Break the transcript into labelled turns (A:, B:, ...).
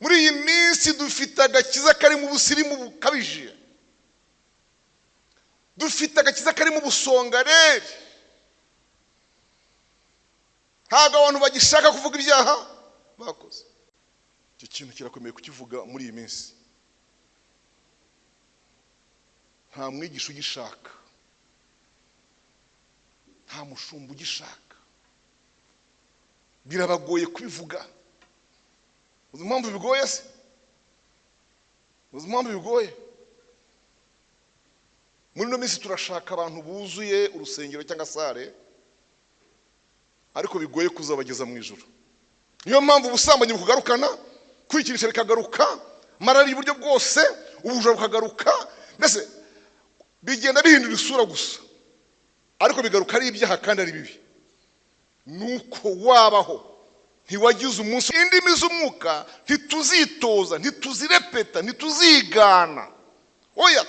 A: muri iyi minsi dufite agakiza kari mu busirimu bukabije, dufite agakiza kari mu busongareri. Ntabwo abantu bagishaka kuvuga ibyaha bakoze. Icyo kintu kirakomeye kukivuga muri iyi minsi. Nta mwigisha ugishaka, nta mushumba ugishaka, birabagoye kubivuga. Uzi impamvu bigoye se? Uzi impamvu bigoye? Muri no minsi turashaka abantu buzuye urusengero cyangwa sare, ariko bigoye kuzabageza mu ijuru. Niyo mpamvu ubusambanyi bukugarukana, kwikinisha bikagaruka, marari uburyo bwose, ubujura bukagaruka, mbese bigenda bihindura isura gusa, ariko bigaruka ari ibyaha kandi ari bibi. Nuko wabaho ntiwagize umunsi. Indimi z'umwuka ntituzitoza, ntituzirepeta, ntituzigana. Oya,